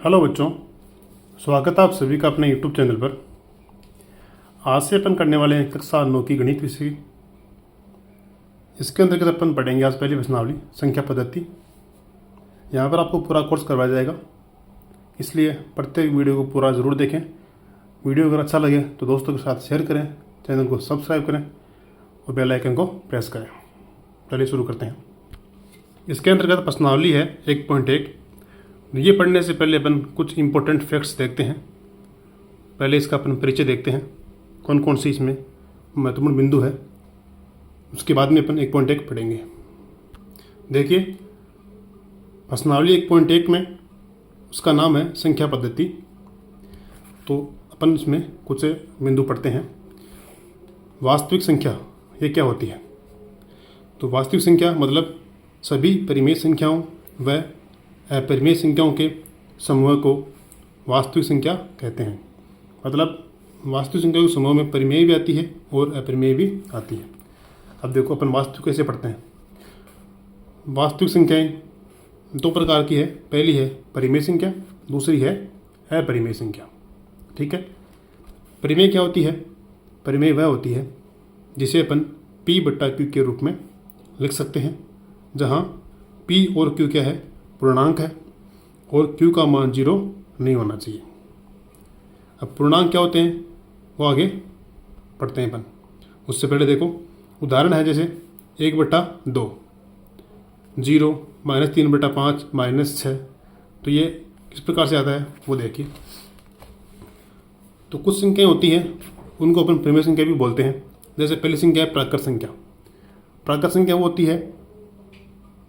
Hello बच्चों, स्वागत है आप सभी का अपने यूट्यूब चैनल पर। आज से अपन करने वाले हैं कक्षा 9 की गणित विषय। इसके अंतर्गत अपन पढ़ेंगे आज पहली प्रश्नावली संख्या पद्धति। यहाँ पर आपको पूरा कोर्स करवाया जाएगा, इसलिए प्रत्येक वीडियो को पूरा ज़रूर देखें। वीडियो अगर अच्छा लगे तो दोस्तों के साथ शेयर करें, चैनल को सब्सक्राइब करें और बेल आइकन को प्रेस करें। चलिए शुरू करते हैं। इसके अंतर्गत प्रश्नावली है 1.1। ये पढ़ने से पहले अपन कुछ इंपॉर्टेंट फैक्ट्स देखते हैं। पहले इसका अपन परिचय देखते हैं, कौन कौन सी इसमें महत्वपूर्ण बिंदु है। उसके बाद में अपन 1.1 पढ़ेंगे। देखिए, प्रश्नावली 1.1 में उसका नाम है संख्या पद्धति। तो अपन इसमें कुछ बिंदु पढ़ते हैं। वास्तविक संख्या ये क्या होती है? तो वास्तविक संख्या मतलब सभी परिमेय संख्याओं व अपरिमेय संख्याओं के समूह को वास्तविक संख्या कहते हैं। मतलब वास्तविक संख्या के समूह में परिमेय भी आती है और अपरिमेय भी आती है। अब देखो अपन वास्तविक कैसे पढ़ते हैं। वास्तविक संख्याएं दो प्रकार की है। पहली है परिमेय संख्या, दूसरी है अपरिमेय संख्या। ठीक है। परिमेय क्या होती है? परिमेय वह होती है जिसे अपन P/Q के रूप में लिख सकते हैं, जहाँ P और Q क्या है? पूर्णांक है और Q का मान 0 नहीं होना चाहिए। अब पूर्णांक क्या होते हैं वो आगे पढ़ते हैं अपन। उससे पहले देखो उदाहरण है, जैसे 1/2, 0, -3/5, -6। तो ये किस प्रकार से आता है वो देखिए। तो कुछ संख्याएं होती हैं उनको अपन परिमेय संख्या भी बोलते हैं। जैसे पहली संख्या है प्राकृत संख्या। प्राकृत संख्या वो होती है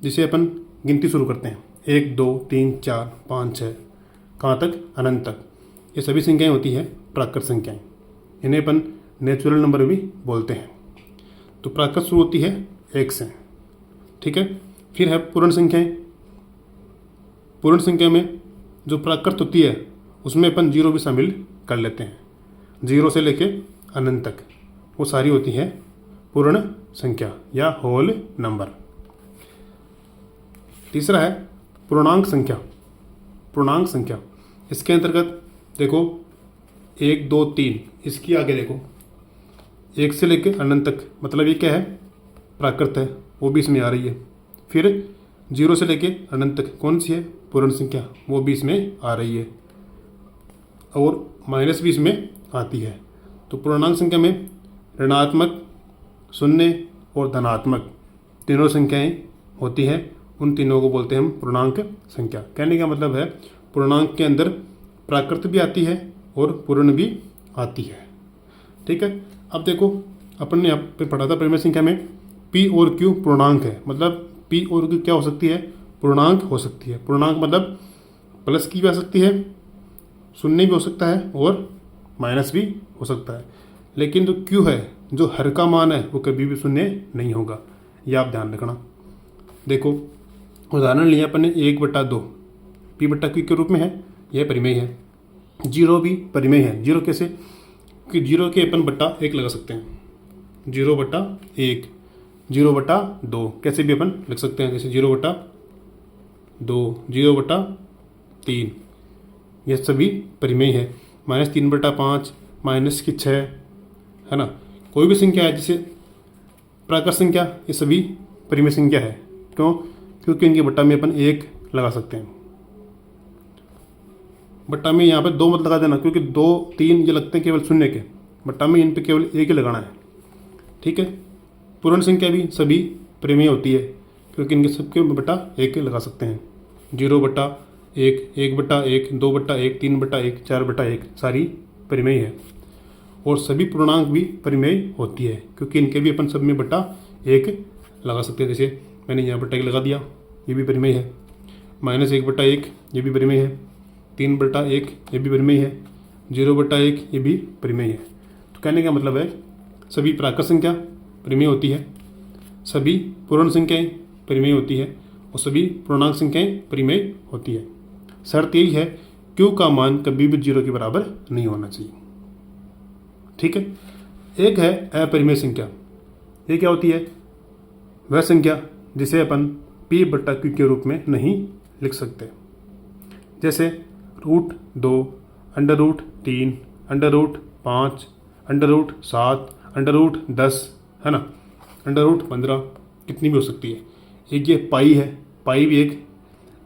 जिसे अपन गिनती शुरू करते हैं 1, 2, 3, 4, 5, 6, कहाँ तक? अनंत तक। ये सभी संख्याएं होती हैं प्राकृत संख्याएं। इन्हें अपन नेचुरल नंबर भी बोलते हैं। तो प्राकृत शुरू होती है 1 से। ठीक है। फिर है पूर्ण संख्याएं। पूर्ण संख्या में जो प्राकृत होती है उसमें अपन 0 भी शामिल कर लेते हैं। 0 से लेके अनंत तक वो सारी होती हैं पूर्ण संख्या या होल नंबर। तीसरा है पूर्णांक संख्या। पूर्णांक संख्या इसके अंतर्गत देखो 1, 2, 3, इसकी आगे देखो 1 से लेकर अनंत तक, मतलब ये क्या है? प्राकृत है, वो भी इसमें आ रही है। फिर 0 से लेकर अनंत तक कौन सी है? पूर्ण संख्या, वो भी इसमें आ रही है और माइनस भी इसमें आती है। तो पूर्णांक संख्या में ऋणात्मक, शून्य और धनात्मक तीनों संख्याएं होती हैं। उन तीनों को बोलते हैं हम पूर्णांक संख्या। कहने का मतलब है पूर्णांक के अंदर प्राकृत भी आती है और पूर्ण भी आती है। ठीक है। अब देखो अपन ने यहाँ पे पढ़ा था परिमेय संख्या में P और Q पूर्णांक है। मतलब P और Q क्या हो सकती है? पूर्णांक हो सकती है। पूर्णांक मतलब प्लस की भी आ सकती है, शून्य भी हो सकता है और माइनस भी हो सकता है। लेकिन जो Q है, जो हर का मान है, वो कभी भी शून्य नहीं होगा। यह आप ध्यान रखना। देखो उदाहरण लिया अपन ने 1/2 P/Q के रूप में है, यह परिमेय है। 0 भी परिमेय है। 0 कैसे? कि 0 के अपन बट्टा 1 लगा सकते हैं। 0/1, 0/2 कैसे भी अपन लिख सकते हैं। जैसे 0/2, 0/3, यह सभी परिमेय है। -3/5, -6 है ना। कोई भी संख्या है जिसे प्राकृत संख्या, ये सभी परिमेय संख्या है। क्यों? क्योंकि इनके बट्टा में अपन 1 लगा सकते हैं। बट्टा में यहाँ पे 2 मत लगा देना, क्योंकि 2, 3 ये लगते हैं केवल शून्य के। बट्टा में इन पे केवल 1 ही लगाना है। ठीक है। पूर्ण संख्या भी सभी परिमेय होती है, क्योंकि इनके सबके बट्टा 1 लगा सकते हैं। 0/1, 1/1, 2/1, 3/1, 4/1 सारी परिमेय है। और सभी पूर्णांक भी परिमेय होती है, क्योंकि इनके भी अपन सब में बट्टा 1 लगा सकते हैं। जैसे मैंने यहाँ बट्टा 1 लगा दिया, ये भी परिमेय है। -1/1 ये भी परिमेय है। 3/1 ये भी परिमेय है। 0/1 ये भी परिमेय है। तो कहने का मतलब है सभी प्राकृत संख्या परिमेय होती है, सभी पूर्ण संख्याएं परिमेय होती है और सभी पूर्णांक संख्याएं परिमेय होती है। शर्त यही है Q का मान कभी भी 0 के बराबर नहीं होना चाहिए। ठीक है। एक है अपरिमेय संख्या। ये क्या होती है? वह संख्या जिसे अपन P/Q के रूप में नहीं लिख सकते। जैसे √2, √3, √5, √7, √10, है ना, √15, कितनी भी हो सकती है। एक ये पाई है, पाई भी एक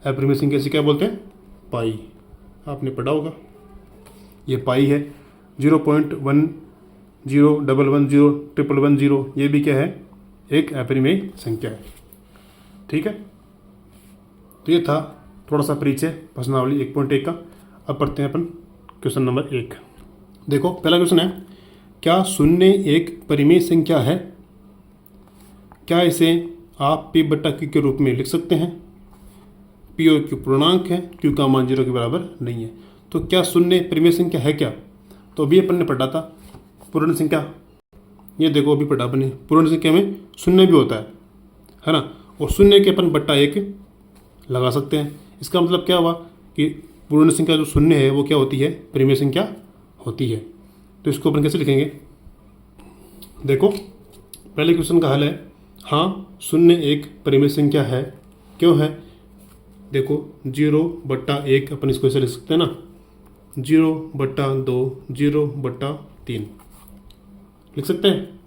अप्रोक्सीमेशन कैसे क्या बोलते हैं, पाई, आपने पढ़ा होगा। ये पाई है, 0.10110110, ये भी क्या है, एक अप्रिमेय संख्या है। ठीक है, तो ये था थोड़ा सा परिचय प्रश्नावली 1.1 का। अब पढ़ते हैं अपन क्वेश्चन नंबर 1। देखो पहला क्वेश्चन है, क्या शून्य एक परिमेय संख्या है? क्या इसे आप P बटा Q के रूप में लिख सकते हैं? P और Q पूर्णांक है, Q का मान 0 के बराबर नहीं है। तो क्या शून्य परिमेय संख्या है क्या? तो अभी अपन ने पढ़ा था पूर्ण संख्या, ये देखो अभी पढ़ा अपने, पूर्ण संख्या में शून्य भी होता है ना, और शून्य के अपन बट्टा 1 लगा सकते हैं। इसका मतलब क्या हुआ कि पूर्ण संख्या जो शून्य है वो क्या होती है, परिमेय संख्या होती है। तो इसको अपन कैसे लिखेंगे, देखो पहले क्वेश्चन का हल है, हाँ शून्य एक परिमेय संख्या है। क्यों है, देखो 0/1 अपन इसको ऐसे लिख सकते हैं ना, 0/2, 0/3 लिख सकते हैं।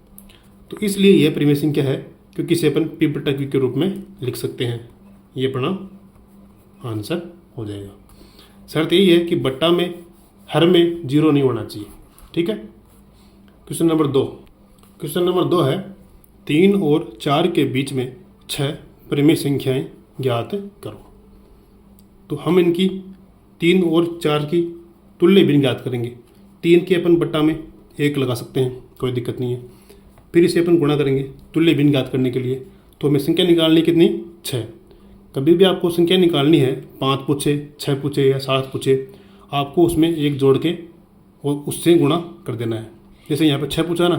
तो इसलिए यह परिमेय संख्या है क्योंकि इसे अपन P बटा Q के रूप में लिख सकते हैं। ये अपना आंसर हो जाएगा। शर्त यही है कि बट्टा में हर में 0 नहीं होना चाहिए। ठीक है, क्वेश्चन नंबर 2। क्वेश्चन नंबर 2 है, 3 और 4 के बीच में 6 परिमेय संख्याएं ज्ञात करो। तो हम इनकी 3 और 4 की तुल्य भिन्न ज्ञात करेंगे। 3 के अपन बट्टा में 1 लगा सकते हैं, कोई दिक्कत नहीं है। फिर इसे अपन गुणा करेंगे तुल्य भिन्न ज्ञात करने के लिए। तो हमें संख्या निकालनी कितनी, 6। कभी भी आपको संख्या निकालनी है, 5 पूछे, 6 पूछे या 7 पूछे, आपको उसमें 1 जोड़ के और उससे गुणा कर देना है। जैसे यहाँ पे 6 पूछा ना,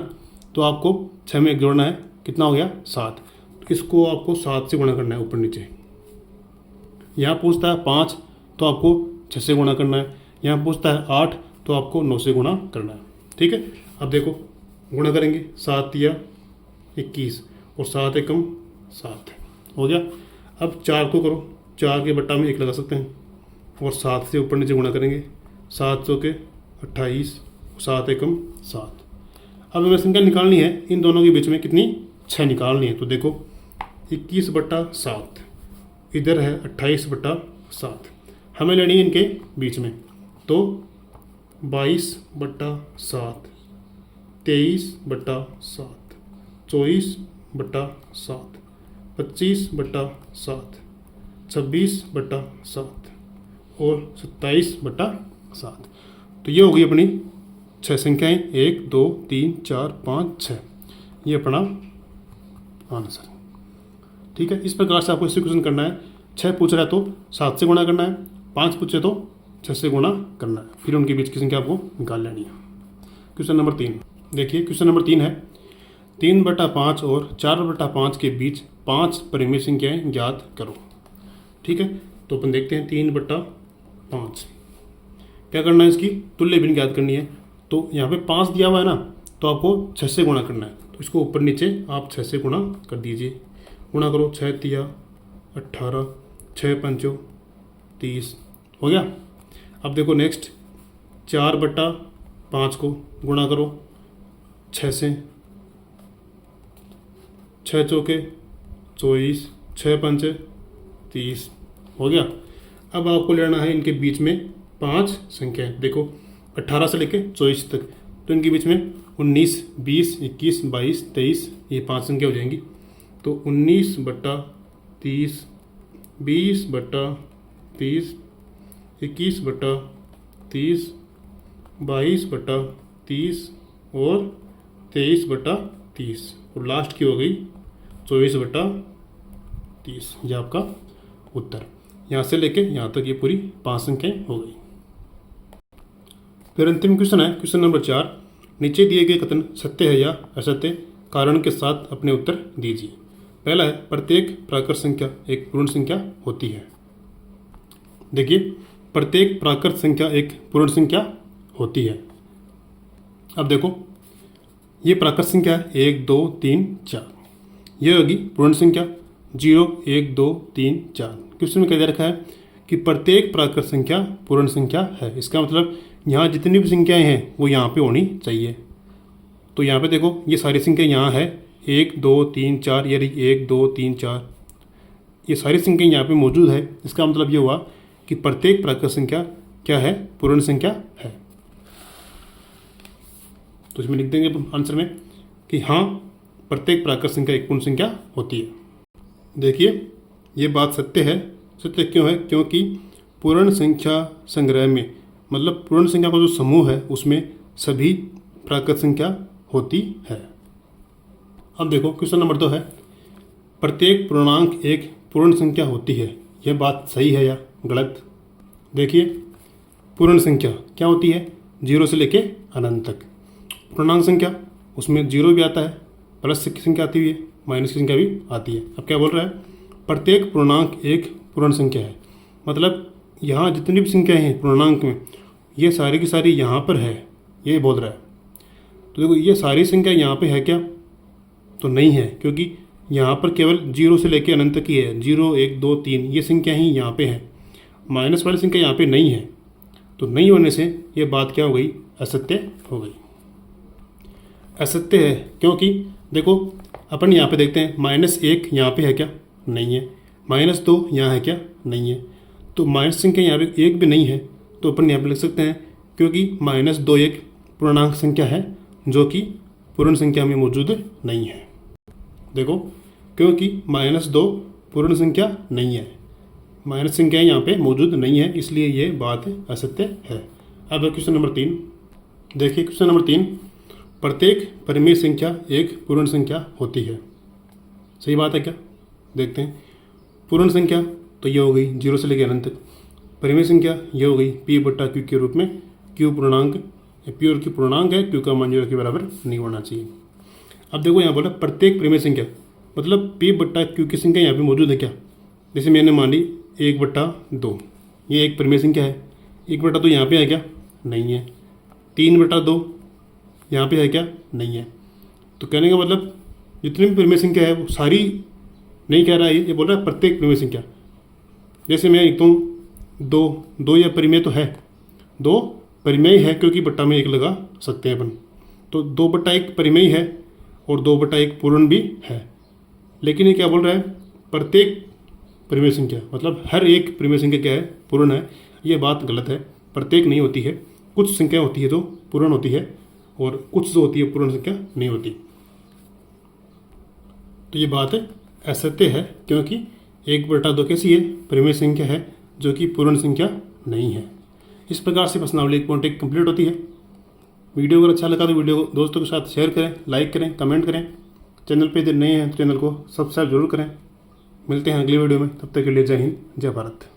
तो आपको 6 में 1 जोड़ना है, कितना हो गया, 7। तो इसको आपको 7 से गुणा करना है ऊपर नीचे। यहाँ पूछता है 5, तो आपको 6 से गुणा करना है। यहाँ पूछता है 8, तो आपको 9 से गुणा करना है। ठीक है, अब देखो गुणा करेंगे, 7 या 21 और 7 एकम 7 हो गया। अब 4 को करो, 4 के बट्टा में 1 लगा सकते हैं और 7 से ऊपर नीचे गुणा करेंगे, 7 चौके 28, 7 एकम 7। अब हमें संख्या निकालनी है इन दोनों के बीच में कितनी, 6 निकालनी है। तो देखो 21/7, इधर है 28/7, हमें लेनी है इनके बीच में। तो 22/7, 23/7, 24/7, 25/7, 26/7 और 27/7। तो ये होगी अपनी 6 संख्याएं, 1 2 3 4 5 6, ये अपना आंसर। ठीक है, इस प्रकार से आपको इसे क्वेश्चन करना है। 6 पूछ रहा है तो 7 से गुणा करना है, 5 पूछे तो 6 से गुणा करना है, फिर उनके बीच की संख्या आपको निकाल लेनी है। क्वेश्चन नंबर 3 देखिए, क्वेश्चन नंबर 3 है, 3/5 और 4/5 के बीच 5 परिमेय संख्याएं ज्ञात करो। ठीक है, तो अपन देखते हैं 3/5 क्या करना है, इसकी तुल्य भिन्न ज्ञात करनी है। तो यहाँ पे 5 दिया हुआ है ना, तो आपको 6 से गुणा करना है। तो इसको ऊपर नीचे आप 6 से गुणा कर दीजिए। गुणा करो, 6 तिया 18, 6 पंचो 30 हो गया। अब देखो नेक्स्ट 4/5 को गुणा करो 6 से, 6 चौके 24, 6 पंचे 30 हो गया। अब आपको लेना है इनके बीच में 5 संख्याएं। देखो 18 से लेके 24 तक, तो इनके बीच में 19, 20, 21, 22, 23 ये 5 संख्या हो जाएंगी। तो 19/30, 20/30, 21/30, 22/30 और 23/30 और लास्ट की हो गई 24/30। ये आपका उत्तर, यहाँ से लेके यहाँ तक ये पूरी 5 संख्याएं हो गई। फिर अंतिम क्वेश्चन है क्वेश्चन नंबर 4, नीचे दिए गए कथन सत्य है या असत्य, कारण के साथ अपने उत्तर दीजिए। पहला है, प्रत्येक प्राकृत संख्या एक पूर्ण संख्या होती है। देखिए, प्रत्येक प्राकृत संख्या एक पूर्ण संख्या होती है। अब देखो ये प्राकृत संख्या है 1 2 3 4, यह होगी पूर्ण संख्या 0 1 2 3 4। क्वेश्चन में कह दे रखा है कि प्रत्येक प्राकृत संख्या पूर्ण संख्या है। इसका मतलब यहाँ जितनी भी संख्याएं हैं वो यहाँ पे होनी चाहिए। तो यहाँ पे देखो ये सारी संख्या यहाँ है 1 2 3 4, यानी 1 2 3 4, ये सारी संख्या यहाँ पे मौजूद है। इसका मतलब ये हुआ कि प्रत्येक प्राकृत संख्या क्या है, पूर्ण संख्या है। तो इसमें लिख देंगे आंसर में कि हाँ प्रत्येक प्राकृत संख्या एक पूर्ण संख्या होती है। देखिए ये बात सत्य है। सत्य क्यों है? क्योंकि पूर्ण संख्या संग्रह में, मतलब पूर्ण संख्या का जो समूह है उसमें सभी प्राकृत संख्या होती है। अब देखो क्वेश्चन नंबर 2 है, प्रत्येक पूर्णांक एक पूर्ण संख्या होती है। यह बात सही है या गलत? देखिए पूर्ण संख्या क्या होती है? 0 से लेके अनंत तक। पूर्णांक संख्या उसमें 0 भी आता है, प्लस की संख्या आती है, माइनस की संख्या भी आती है। अब क्या बोल रहा है? प्रत्येक पूर्णांक एक पूर्ण संख्या है। मतलब यहाँ जितनी भी संख्याएं हैं पूर्णांक में, ये सारी की सारी यहाँ पर है, ये बोल रहा है। तो देखो ये सारी संख्या यहाँ पे है क्या? तो नहीं है, क्योंकि यहाँ पर केवल 0 से लेकर अनंत तक ही है। 0 1 2 3 ये संख्या ही यहाँ पे है, माइनस वाली संख्या यहाँ पे नहीं है। तो नहीं होने से ये बात क्या हो गई? असत्य हो गई। असत्य है क्योंकि देखो अपन यहाँ पे देखते हैं -1 यहाँ पे है क्या? नहीं है। -2 यहाँ है क्या? नहीं है। तो माइनस संख्या यहाँ पे एक भी नहीं है, तो अपन यहाँ पे लिख सकते हैं क्योंकि -2 एक पूर्णांक संख्या है जो कि पूर्ण संख्या में मौजूद नहीं है। देखो क्योंकि -2 पूर्ण संख्या नहीं है, माइनस संख्या यहाँ पे मौजूद नहीं है, इसलिए ये बात असत्य है। अब क्वेश्चन नंबर 3 देखिए। क्वेश्चन नंबर 3, प्रत्येक परिमेय संख्या एक पूर्ण संख्या होती है। सही बात है क्या? देखते हैं। पूर्ण संख्या तो ये हो गई 0 से लेकर अनंत तक। परिमेय संख्या ये हो गई P/Q के रूप में। Q पूर्णांक, P और Q पूर्णांक है, Q का मान 0 के बराबर नहीं होना चाहिए। अब देखो यहाँ बोला प्रत्येक परिमेय संख्या, मतलब P/Q की संख्या यहाँ पे मौजूद है क्या? जैसे मैंने मान ली 1/2, ये एक परिमेय संख्या है। 1/2 यहाँ पे है क्या? नहीं है। 3/2 यहाँ पे है क्या? नहीं है। तो कहने का मतलब जितनी भी परिमेय संख्या है वो सारी नहीं कह रहा है, ये बोल रहा है प्रत्येक परिमेय संख्या। जैसे मैं लिखता हूँ 2 या परिमेय तो है, 2 परिमेय है क्योंकि बट्टा में 1 लगा सकते हैं अपन। तो 2/1 परिमेय है और 2/1 पूर्ण भी है। लेकिन ये क्या बोल रहा है? प्रत्येक परिमेय संख्या, मतलब हर एक परिमेय संख्या क्या है? पूर्ण है। ये बात गलत है। प्रत्येक नहीं होती है, कुछ संख्या होती है जो पूर्ण होती है और कुछ जो होती है पूर्ण संख्या नहीं होती। तो ये बात असत्य है क्योंकि 1/2 कैसी है? परिमेय संख्या है जो कि पूर्ण संख्या नहीं है। इस प्रकार से प्रश्नावली 1.1 कंप्लीट होती है। वीडियो अगर अच्छा लगा तो वीडियो को दोस्तों के साथ शेयर करें, लाइक करें, कमेंट करें। चैनल पे यदि नए हैं तो चैनल को सब्सक्राइब जरूर करें। मिलते हैं अगली वीडियो में, तब तक के लिए जय हिंद, जय भारत।